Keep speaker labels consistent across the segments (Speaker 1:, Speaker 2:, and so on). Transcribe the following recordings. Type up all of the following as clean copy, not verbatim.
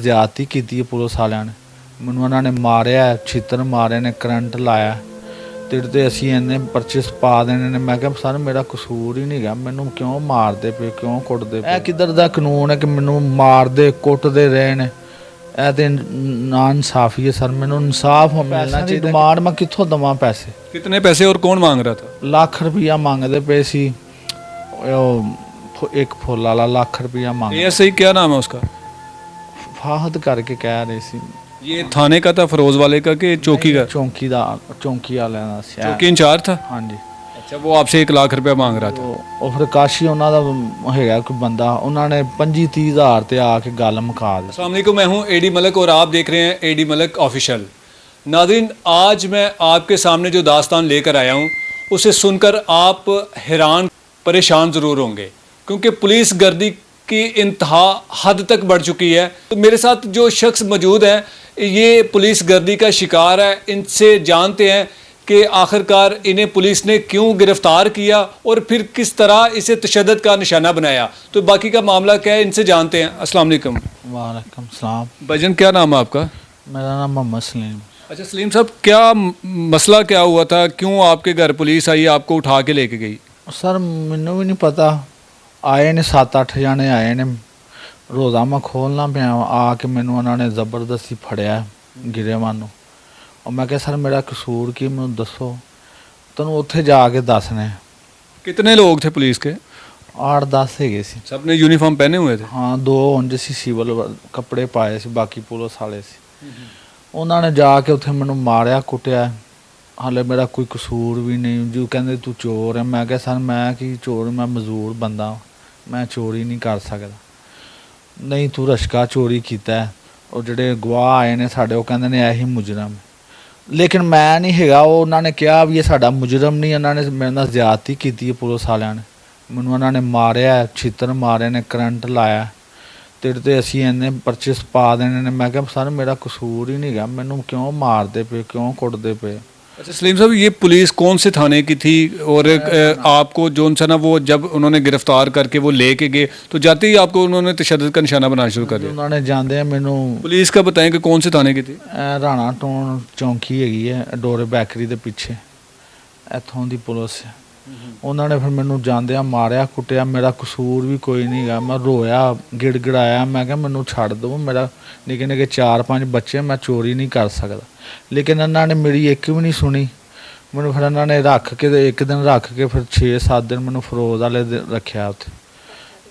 Speaker 1: ਜ਼ਿਆਦਤੀ ਕੀਤੀ ਹੈ ਪੁਲਿਸ ਵਾਲਿਆਂ ਨੇ। ਮੈਨੂੰ ਉਹਨਾਂ ਨੇ ਮਾਰਿਆ, ਛਿੱਤਰ ਮਾਰੇ ਨੇ, ਕਰੰਟ ਲਾਇਆ ਤੇ ਅਸੀਂ ਇੰਨੇ ਪਰਚੇ ਪਾ ਦੇਣੇ ਨੇ। ਮੈਂ ਕਿਹਾ ਸਰ ਮੇਰਾ ਕਸੂਰ ਹੀ ਨਹੀਂ ਗਾ, ਮੈਨੂੰ ਕਿਉਂ ਮਾਰਦੇ ਪਏ, ਕਿਉਂ ਕੁੱਟਦੇ ਪਏ? ਇਹ ਕਿੱਧਰ ਦਾ ਕਾਨੂੰਨ ਹੈ ਕਿ ਮੈਨੂੰ ਮਾਰਦੇ ਕੁੱਟਦੇ ਰਹੇ ਨੇ? ਇਹ ਤੇ ਨਾ ਇਨਸਾਫੀ ਹੈ ਸਰ। ਮੈਨੂੰ ਇਨਸਾਫ ਮਿਲਣਾ ਚਾਹੀਦਾ। ਡਿਮਾਂਡ ਮੈਂ ਕਿੱਥੋਂ ਦੇਵਾਂ ਪੈਸੇ?
Speaker 2: कितने पैसे और कौन मांग रहा था?
Speaker 1: ਲੱਖ ਰੁਪਈਆ ਮੰਗਦੇ ਪਏ ਸੀ। ਇੱਕ ਫੁੱਲ ਵਾਲਾ ਲੱਖ ਰੁਪਈਆ ਮੰਗ
Speaker 2: एएसआई क्या नाम है उसका?
Speaker 1: ਫਾਹਦ ਕਰਕੇ ਕਹਿ ਰਹੇ ਸੀ।
Speaker 2: ये थाने का था, फिरोज वाले का कि चौकी का?
Speaker 1: ਚੌਂਕੀ ਵਾਲਿਆਂ ਦਾ ਸੀ।
Speaker 2: चौकी इंचार्ज था।
Speaker 1: ਹਾਂਜੀ।
Speaker 2: अच्छा, वो आपसे 1 लाख रुपया मांग रहा था।
Speaker 1: ਉਹ ਫਿਰ ਕਾਸ਼ੀ ਉਹਨਾਂ ਦਾ ਹੈਗਾ ਕੋਈ ਬੰਦਾ, ਉਹਨਾਂ ਨੇ 25-30 ਹਜ਼ਾਰ ਤੇ ਆ ਕੇ ਗੱਲ ਮੁਕਾ ਦਿੱਤੀ।
Speaker 2: अस्सलाम वालेकुम, मैं हूं एडी मलिक और आप देख रहे हैं एडी मलिक ऑफिशियल। नाज़रीन, आज मैं आपके सामने जो दास्तान लेकर आया हूं उसे सुनकर आप हैरान परेशान ज़रूर होंगे, क्योंकि पुलिस गर्दी की इंतहा हद तक बढ़ चुकी है। तो मेरे साथ जो शख्स मौजूद है ये पुलिस गर्दी का शिकार है। इनसे जानते हैं कि आखिरकार इन्हें पुलिस ने क्यों गिरफ़्तार किया और फिर किस तरह इसे तशद्दुद का निशाना बनाया। तो बाकी का मामला क्या है, इनसे जानते हैं। अस्सलाम वालेकुम।
Speaker 1: वालेकुम सलाम।
Speaker 2: भाईजान, क्या नाम है आपका?
Speaker 1: मेरा नाम मोहम्मद सलीम।
Speaker 2: अच्छा सलीम साहब, क्या मसला क्या हुआ था? क्यों आपके घर पुलिस आई, आपको उठा के लेके गई?
Speaker 1: सर मैनू भी नहीं पता। आए ने 7-8 जाने आए ने। रोज़ा मैं खोलना पिया, आके मैनू उन्होंने ज़बरदस्ती फड़िया गिरेवान नूं। और मैं क्या सर मेरा कसूर की, मैं दसो। तैनूं उत्थे जाके दसने।
Speaker 2: कितने लोग थे पुलिस के?
Speaker 1: 8-10 हैगे सी।
Speaker 2: सबने यूनिफॉर्म पहने हुए थे?
Speaker 1: हाँ, 2 उंज सी सिविल कपड़े पाए सी, बाकी पुलिस वाले सी। उन्होंने जाके उत्थे मैनू मारिया कुटिया। हाले मेरा कोई कसूर भी नहीं। जो कहते तू चोर है, मैं क्या सर मैं की चोर, मैं मजदूर बंदा, मैं चोरी नहीं कर सकता। नहीं तू रश्का चोरी किया है। और जोड़े गवाह आए ने साडे, वो कहते ने यही मुजरम। लेकिन मैं नहीं हैगा। उन्होंने कहा भी ये साडा मुजरम नहीं। उन्होंने मेरे नाल ज्यादती की है पुलिस वालियां ने। मैनू उन्होंने मारिया, छित्तर मारे ने, करंट लाया ते असी इन्ने परचे पा देने ने। मैं क्या सर मेरा कसूर ही नहीं गा, मैनू क्यों मारते पे, क्यों कुटते पे?
Speaker 2: अच्छा सलीम साहब, ये पुलिस कौन से थाने की थी? और आपको जो सा ना वो जब उन्होंने गिरफ्तार करके वो लेके गए तो जाते ही आपको उन्होंने तशद्दुद का निशाना बनाना शुरू कर दिया?
Speaker 1: उन्होंने जाते मैनू
Speaker 2: पुलिस का बताएं कि कौन से थाने की थी?
Speaker 1: राणा टोन चौंकी हैगी है, डोरे बैकरी के पीछे, इत्थों दी पुलिस है। उन्होंने फिर मैनू जांदियां मारिया कुटिया। मेरा कसूर भी कोई नहीं गा। मैं रोया, गिड़गिड़ाया। मैं क्या मैनू छड़ दो, मेरा निक्के निक्के 4-5 बच्चे, मैं चोरी नहीं कर सकता। लेकिन इन्होंने मेरी एक भी नहीं सुनी। मैनू फिर इन्होंने रख के एक दिन रख के फिर 6-7 दिन मैनू फिरोज वाले रखा उत्थे।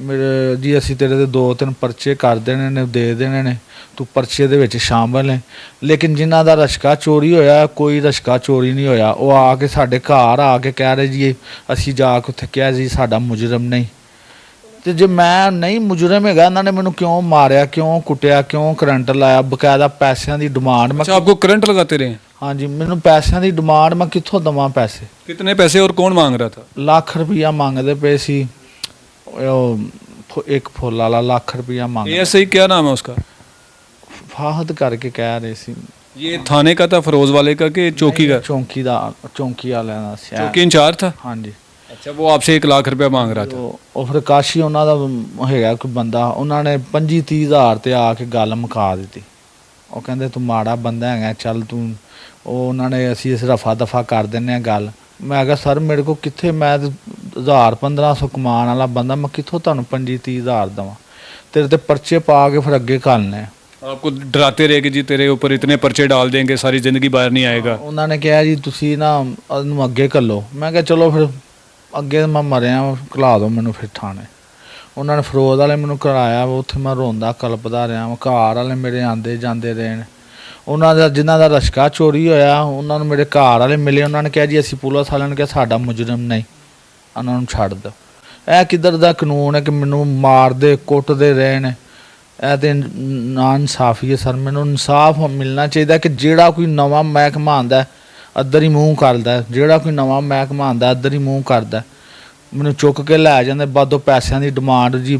Speaker 1: मेरे जी असी तेरे ते 2-3 परचे कर देने ने, दे देने ने, तू परचे दे विच शामिल है। लेकिन जिन्हां दा रश्का चोरी होया, कोई रश्का चोरी नहीं होया। वो आके साडे घर आके कह रहे जी असी जाके उत्थे कहा जी साडा मुजरम नहीं। तो जे मैं नहीं मुजरम हैगा, इन्होंने मैनू क्यों मारिया, क्यों कुटिया, क्यों करंट लाया? बकायदा पैसों की डिमांड। मैं
Speaker 2: अच्छा, आपको करंट लगाते रहे?
Speaker 1: हाँ जी, मैनू पैसों की डिमांड, मैं कित्थों देवां पैसे?
Speaker 2: कितने पैसे और कौन मांग रहा था?
Speaker 1: ਲੱਖ ਰੁਪਈਆ ਮੰਗਦੇ ਪਏ ਸੀ। ਇੱਕ ਫੁੱਲ ਵਾਲਾ ਲੱਖ ਰੁਪਈਆ ਮੰਗ।
Speaker 2: एएसआई क्या नाम है उसका?
Speaker 1: ਫਾਹਦ ਕਰਕੇ ਕਹਿ ਰਹੇ ਸੀ।
Speaker 2: ये थाने का था, फिरोज वाले का कि चौकी का?
Speaker 1: ਚੌਂਕੀ ਵਾਲਿਆਂ ਦਾ ਸੀ।
Speaker 2: चौकी इंचार्ज था।
Speaker 1: हाँ जी।
Speaker 2: अच्छा, वो आपसे 1 लाख रुपया मांग रहा था।
Speaker 1: ਉਹ ਫਿਰ ਕਾਸ਼ੀ ਉਹਨਾਂ ਦਾ ਹੈਗਾ ਕੋਈ ਬੰਦਾ, ਉਹਨਾਂ ਨੇ 25-30 ਹਜ਼ਾਰ ਤੇ ਆ ਕੇ ਗੱਲ ਮੁਕਾ ਦਿੱਤੀ। ਉਹ ਕਹਿੰਦੇ ਤੂੰ ਮਾੜਾ ਬੰਦਾ ਹੈਗਾ, ਚੱਲ ਤੂੰ। ਉਹ ਉਹਨਾਂ ਨੇ ਅਸੀਂ ਇਸ ਰਫਾ ਦਫਾ ਕਰ ਦਿੰਦੇ ਹਾਂ ਗੱਲ। ਮੈਂ ਕਿਹਾ ਸਰ ਮੇਰੇ ਕੋਲ ਕਿੱਥੇ, ਮੈਂ 1000-1500 ਕਮਾਉਣ ਵਾਲਾ ਬੰਦਾ, ਮੈਂ ਕਿੱਥੋਂ ਤੁਹਾਨੂੰ 25-30 ਹਜ਼ਾਰ ਦੇਵਾਂ? ਤੇਰੇ ਤੇ ਪਰਚੇ ਪਾ ਕੇ ਫਿਰ ਅੱਗੇ ਕਰਨੇ।
Speaker 2: आपको डराते रहे कि जी तेरे ऊपर इतने पर्चे डाल देंगे, सारी ज़िंदगी बाहर नहीं आएगा।
Speaker 1: ਉਹਨਾਂ ਨੇ ਕਿਹਾ ਜੀ ਤੁਸੀਂ ਨਾ ਉਹਨੂੰ ਅੱਗੇ ਘੱਲੋ। ਮੈਂ ਕਿਹਾ ਚਲੋ ਫਿਰ ਅੱਗੇ ਮੈਂ ਮਰਿਆ, ਘਲਾ ਦਿਓ ਮੈਨੂੰ ਫਿਰ ਥਾਣੇ। ਉਹਨਾਂ ਨੇ ਫਿਰੋਜ਼ ਵਾਲੇ ਮੈਨੂੰ ਕਰਾਇਆ, ਉੱਥੇ ਮੈਂ ਰੋਂਦਾ ਕਲਪਦਾ ਰਿਹਾ। ਘਰ ਵਾਲੇ ਮੇਰੇ ਆਂਦੇ ਜਾਂਦੇ ਰਹੇ ਨੇ। ਉਹਨਾਂ ਦਾ ਜਿਨ੍ਹਾਂ ਦਾ ਰਸ਼ਕਾ ਚੋਰੀ ਹੋਇਆ, ਉਹਨਾਂ ਨੂੰ ਮੇਰੇ ਘਰ ਵਾਲੇ ਮਿਲੇ। ਉਹਨਾਂ ਨੇ ਕਿਹਾ ਜੀ ਅਸੀਂ ਪੁਲਿਸ ਵਾਲਿਆਂ ਨੂੰ ਕਿਹਾ ਸਾਡਾ ਮੁਜਰਮ ਨਹੀਂ, ਉਹਨਾਂ ਨੂੰ ਛੱਡ ਦਿਓ। ਇਹ ਕਿੱਧਰ ਦਾ ਕਾਨੂੰਨ ਹੈ ਕਿ ਮੈਨੂੰ ਮਾਰਦੇ ਕੁੱਟਦੇ ਰਹੇ ਨੇ? ਇਹ ਤੇ ਨਾ ਇਨਸਾਫੀ ਹੈ ਸਰ। ਮੈਨੂੰ ਇਨਸਾਫ ਮਿਲਣਾ ਚਾਹੀਦਾ ਕਿ ਜਿਹੜਾ ਕੋਈ ਨਵਾਂ ਮਹਿਕਮਾ ਆਉਂਦਾ ਅੱਧਰ ਹੀ ਮੂੰਹ ਕਰਦਾ, ਜਿਹੜਾ ਕੋਈ ਨਵਾਂ ਮਹਿਕਮਾ ਆਉਂਦਾ ਅੱਧਰ ਹੀ ਮੂੰਹ ਕਰਦਾ। ਮੈਨੂੰ ਚੁੱਕ ਕੇ ਲੈ ਜਾਂਦੇ, ਬਾਦੋਂ ਪੈਸਿਆਂ ਦੀ ਡਿਮਾਂਡ ਜੀ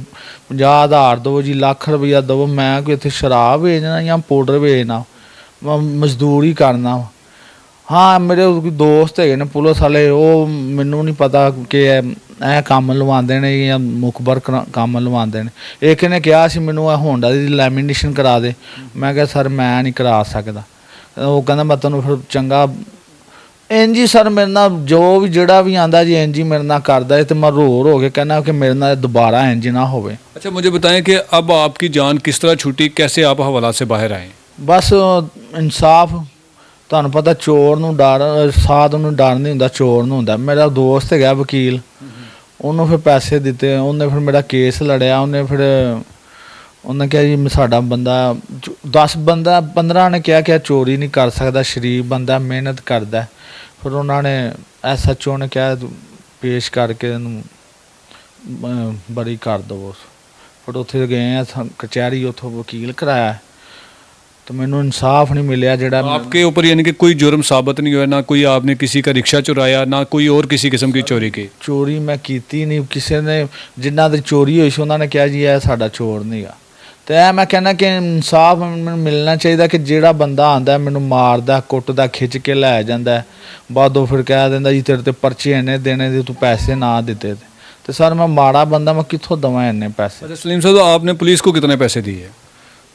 Speaker 1: 50,000 ਦਿਓ ਜੀ, ਲੱਖ ਰੁਪਈਆ ਦਿਓ। ਮੈਂ ਕੋਈ ਇੱਥੇ ਸ਼ਰਾਬ ਵੇਚਣਾ ਜਾਂ ਪਾਊਡਰ ਵੇਚਣਾ? ਮੈਂ ਮਜ਼ਦੂਰੀ ਕਰਨਾ। ਹਾਂ ਮੇਰੇ ਕੋਈ ਦੋਸਤ ਹੈਗੇ ਨੇ ਪੁਲਿਸ ਵਾਲੇ, ਉਹ ਮੈਨੂੰ ਨਹੀਂ ਪਤਾ ਕਿ ਇਹ ਕੰਮ ਲਵਾਉਂਦੇ ਨੇ ਜਾਂ ਮੁਖਬਰ ਕੰਮ ਲਵਾਉਂਦੇ ਨੇ। ਇੱਕ ਨੇ ਕਿਹਾ ਸੀ ਮੈਨੂੰ ਇਹ ਹੋਂਡਾ ਦੀ ਲੈਮੀਨੇਸ਼ਨ ਕਰਾ ਦੇ, ਮੈਂ ਕਿਹਾ ਸਰ ਮੈਂ ਨਹੀਂ ਕਰਾ ਸਕਦਾ। ਉਹ ਕਹਿੰਦਾ ਮੈਂ ਤੁਹਾਨੂੰ ਫਿਰ ਚੰਗਾ ਇੰਝ ਹੀ ਸਰ ਮੇਰੇ ਨਾਲ ਜੋ ਵੀ ਜਿਹੜਾ ਵੀ ਆਂਦਾ ਜੀ ਇੰਝ ਹੀ ਮੇਰੇ ਨਾਲ ਕਰਦਾ ਹੈ, तो मैं रो के कहना कि मेरे नाल दोबारा इंज ना होवे।
Speaker 2: अच्छा, मुझे बताएं कि अब आपकी जान किस तरह छूटी, कैसे आप हवालात से बाहर आए?
Speaker 1: बस इंसाफ, ਤੁਹਾਨੂੰ ਪਤਾ ਚੋਰ ਨੂੰ ਡਰ, ਸਾਧ ਨੂੰ ਡਰ ਨਹੀਂ ਹੁੰਦਾ, ਚੋਰ ਨੂੰ ਹੁੰਦਾ। ਮੇਰਾ ਦੋਸਤ ਹੈਗਾ ਵਕੀਲ, ਉਹਨੂੰ ਫਿਰ ਪੈਸੇ ਦਿੱਤੇ, ਉਹਨੇ ਫਿਰ ਮੇਰਾ ਕੇਸ ਲੜਿਆ। ਉਹਨੇ ਕਿਹਾ ਜੀ ਸਾਡਾ ਬੰਦਾ 10 ਬੰਦਾ 15 ਨੇ ਕਿਹਾ ਕਿ ਚੋਰੀ ਨਹੀਂ ਕਰ ਸਕਦਾ, ਸ਼ਰੀਫ ਬੰਦਾ, ਮਿਹਨਤ ਕਰਦਾ। ਫਿਰ ਉਹਨਾਂ ਨੇ SHO ਨੇ ਕਿਹਾ ਪੇਸ਼ ਕਰਕੇ ਇਹਨੂੰ ਬਰੀ ਕਰ ਦੇਵੋ। ਫਿਰ ਉੱਥੇ ਗਏ ਆ ਕਚਹਿਰੀ, ਉੱਥੋਂ ਵਕੀਲ ਕਰਾਇਆ, तो मैनू इंसाफ नहीं मिले। जड़ा
Speaker 2: आपके ऊपर यानी कि कोई जुर्म साबित नहीं हुआ, ना कोई आपने किसी का रिक्शा चुराया, ना कोई और किसी किस्म की चोरी की?
Speaker 1: चोरी मैं कीती नहीं, किसी ने जिन्ना दी चोरी हुई सी उन्होंने कहा जी यह साडा चोर नहीं गा। तो यह मैं कहना कि इंसाफ मैनू मिलना चाहिए कि जिहड़ा बंदा आंदा मैनू मारदा कुटदा खिच के लै जांदा, बादों फिर कह दिंदा जी तेरे ते पर्चे इन्ने देने दे, तू पैसे ना दिते। तो सर मैं माड़ा बंदा, मैं कित्थों देवां इन्ने पैसे?
Speaker 2: अच्छा सलीम साहब, आपने पुलिस को कितने पैसे दिए?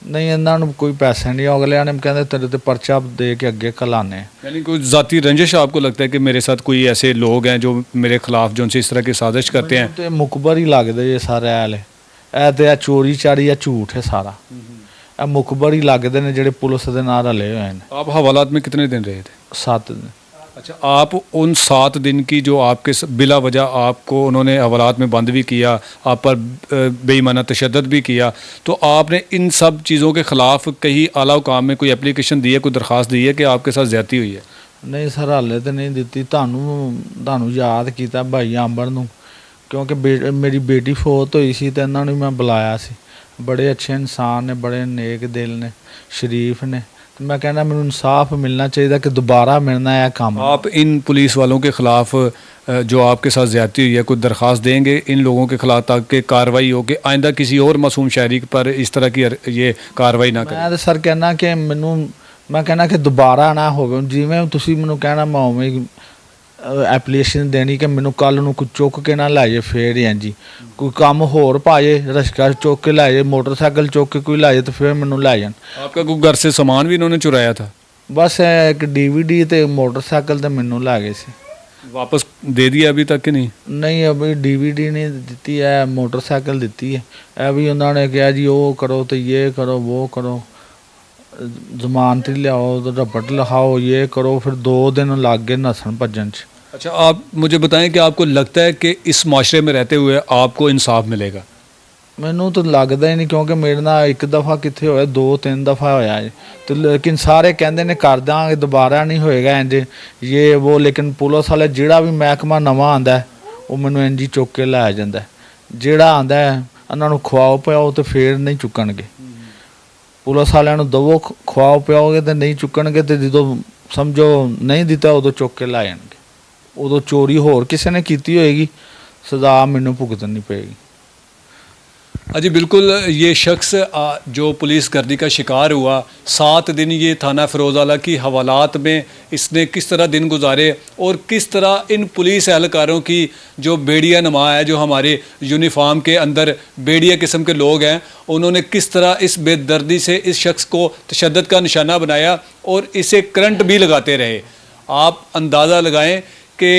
Speaker 1: नहीं इन्होंने कोई पैसे नहीं, अगले ने कहते तेरे ते पर्चा दे के अगे कलाने।
Speaker 2: यानी कोई ज़ाती रंजिश आपको लगता है कि मेरे साथ कोई ऐसे लोग हैं जो मेरे खिलाफ जो उनसे इस तरह की साजिश करते हैं?
Speaker 1: तो मुखबर ही लगते ये सारे ऐले, तो चोरी चारी या झूठ है सारा, मुखबर ही लगते हैं जेडे पुलिस के नाल रले हुए हैं।
Speaker 2: आप हवालात में कितने दिन रहे थे?
Speaker 1: 7 दिन।
Speaker 2: अच्छा, आप उन 7 दिन की जो आपके बिला वजह आपको उन्होंने हवालात में बंद भी किया, आप पर बेईमाना तशद्दुद भी किया, तो आपने इन सब चीज़ों के ख़िलाफ़ कहीं आला हुकाम में कोई एप्लीकेशन दी है, कोई दरख्वास्त दी है कि आपके साथ ज़्यादती हुई है?
Speaker 1: नहीं सर हाले तो नहीं दी। ਤੁਹਾਨੂੰ याद किया भाई आंबड़ नूं, क्योंकि मेरी बेटी फौत हुई सी, तो इन्होंने मैं बुलाया सी। बड़े अच्छे इंसान ने, बड़े नेक दिल ने, शरीफ ने। तो मैं कहना मैनू इंसाफ मिलना चाहिए कि दोबारा मिलना है काम।
Speaker 2: आप इन पुलिस वालों के ख़िलाफ़ जो आपके साथ ज़्यादती हुई है कोई दरख्वास्त देंगे इन लोगों के ख़िलाफ़, ताकि कार्रवाई हो कि आइंदा किसी और मासूम शहरी पर इस तरह की ये कार्रवाई ना करें?
Speaker 1: मैं तो सर कहना कि मैं कहना कि दोबारा ना हो, जिवें तुसीं मैनू कहना मैं उवें एप्लीकेशन देनी कि मैनू कल नूं कोई चुक के ना लै जाए, फिर इंज जी कोई काम होर पा जाए, रश्का चुक के लै जाए, मोटरसाइकिल चुक के कोई लै जाए, तो फिर मैनू लै जान।
Speaker 2: आपका कोई घर से सामान भी इन्होंने चुराया था?
Speaker 1: बस एक DVD ते मोटरसाइकिल तो मैनू लै गए सी।
Speaker 2: वापस दे दिया अभी तक कि नहीं?
Speaker 1: नहीं अभी DVD नहीं दी है, मोटरसाइकिल दी है। अभी उन्होंने कहा जी वो करो, तो ये करो, वो करो, जमानत लियाओ, तो रपट लिखाओ, ये करो। फिर 2 दिन लग गए नसन भजन च।
Speaker 2: अच्छा, आप मुझे बताएं कि आपको लगता है कि इस माशरे में रहते हुए आपको इंसाफ मिलेगा?
Speaker 1: मैनू तो लगता ही नहीं, क्योंकि मेरे नाल 1 दफ़ा कितने होया, 2-3 दफ़ा होया है। तो लेकिन सारे कहते ने कर देंगे, दोबारा नहीं होएगा इंज ये वो। लेकिन पुलिस वाले जिहड़ा भी महकमा नवा आंदा है वो मैनू इंज ही चुक के लै जांदा है। जिहड़ा आंदा है इन्हां नूं खवाओ पियाओ तो फिर नहीं चुकणगे। पुलिस वालियां नूं दवो खवाओ पियाओगे तो नहीं चुकणगे, तो जदों समझो नहीं दिता उदों चुक के लै जाणगे। उदों चोरी होर किसी ने कीती होएगी, सज़ा मैनू भुगतनी पेगी।
Speaker 2: जी बिल्कुल, ये शख्स जो पुलिस गर्दी का शिकार हुआ, 7 दिन ये थाना फ़िरोज़ाला की हवालात में इसने किस तरह दिन गुजारे और किस तरह इन पुलिस एहलकारों की जो बेड़िया नमा है, जो हमारे यूनिफॉर्म के अंदर बेड़िया किस्म के लोग हैं, उन्होंने किस तरह इस बेदर्दी से इस शख्स को तशद्दुद का निशाना बनाया और इसे करंट भी लगाते रहे। आप अंदाज़ा लगाएं कि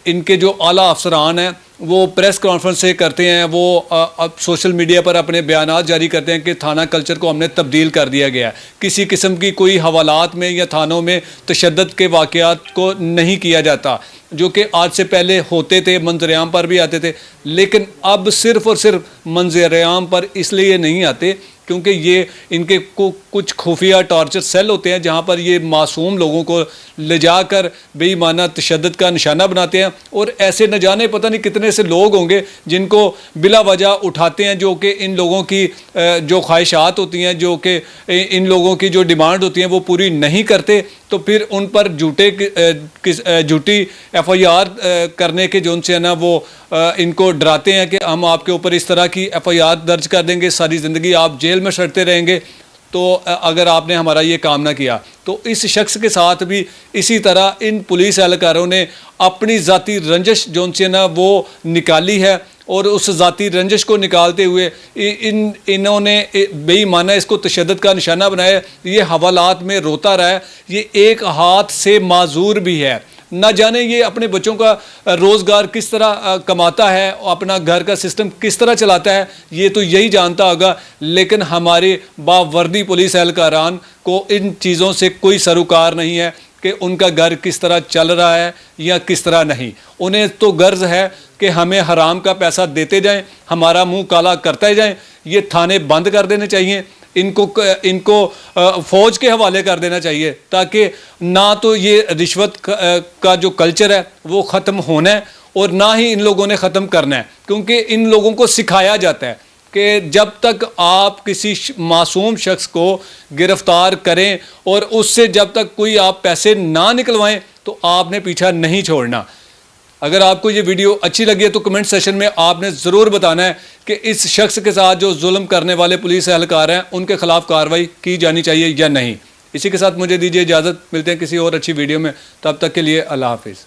Speaker 2: इनके जो आला अफसरान हैं वो प्रेस कॉन्फ्रेंस से करते हैं, वो अब सोशल मीडिया पर अपने बयानात जारी करते हैं कि थाना कल्चर को हमने तब्दील कर दिया गया है, किसी किस्म की कोई हवालात में या थानों में तशद्दुद के वाक़यात को नहीं किया जाता, जो कि आज से पहले होते थे, मंजर-ए-आम पर भी आते थे। लेकिन अब सिर्फ़ और सिर्फ मंजर-ए-आम पर इसलिए नहीं आते क्योंकि ये इनके कुछ खुफिया टॉर्चर सेल होते हैं जहाँ पर ये मासूम लोगों को ले जाकर बेईमाना तशद्दुद का निशाना बनाते हैं। और ऐसे न जाने पता नहीं कितने से लोग होंगे जिनको बिला वजह उठाते हैं, जो कि इन लोगों की जो ख्वाहिशात होती हैं, जो कि इन लोगों की जो डिमांड होती हैं वो पूरी नहीं करते, तो फिर उन पर झूठी FIR करने के जो उनसे है ना वो इनको डराते हैं कि हम आपके ऊपर इस तरह की FIR दर्ज कर देंगे, सारी ज़िंदगी आप जेल में सड़ते रहेंगे। तो अगर आपने हमारा ये काम ना किया, तो इस शख्स के साथ भी इसी तरह इन पुलिस एहलकारों ने अपनी ज़ाती रंजिश जो उनसे ना वो निकाली है, और उस ज़ाती रंजिश को निकालते हुए इन्होंने बेईमाना इसको तशद्दुद का निशाना बनाया। ये हवालात में रोता रहा है, ये एक हाथ से माजूर भी है, न जाने ये अपने बच्चों का रोज़गार किस तरह कमाता है, अपना घर का सिस्टम किस तरह चलाता है, ये तो यही जानता होगा। लेकिन हमारे बावर्दी पुलिस एहलकारान को इन चीज़ों से कोई सरोकार नहीं है कि उनका घर किस तरह चल रहा है या किस तरह नहीं। उन्हें तो गर्ज है कि हमें हराम का पैसा देते जाएं, हमारा मुंह काला करते जाएं। ये थाने बंद कर देने चाहिए, इनको फ़ौज के हवाले कर देना चाहिए, ताकि ना तो ये रिश्वत का जो कल्चर है वो ख़त्म होना है, और ना ही इन लोगों ने ख़त्म करना है। क्योंकि इन लोगों को सिखाया जाता है कि जब तक आप किसी मासूम शख्स को गिरफ़्तार करें और उससे जब तक कोई आप पैसे ना निकलवाएं, तो आपने पीछा नहीं छोड़ना। अगर आपको ये वीडियो अच्छी लगी है तो कमेंट सेशन में आपने ज़रूर बताना है कि इस शख्स के साथ जो जुल्म करने वाले पुलिस एहलकार हैं उनके खिलाफ़ कार्रवाई की जानी चाहिए या नहीं। इसी के साथ मुझे दीजिए इजाज़त, मिलते हैं किसी और अच्छी वीडियो में, तब तक के लिए अल्लाह हाफिज़।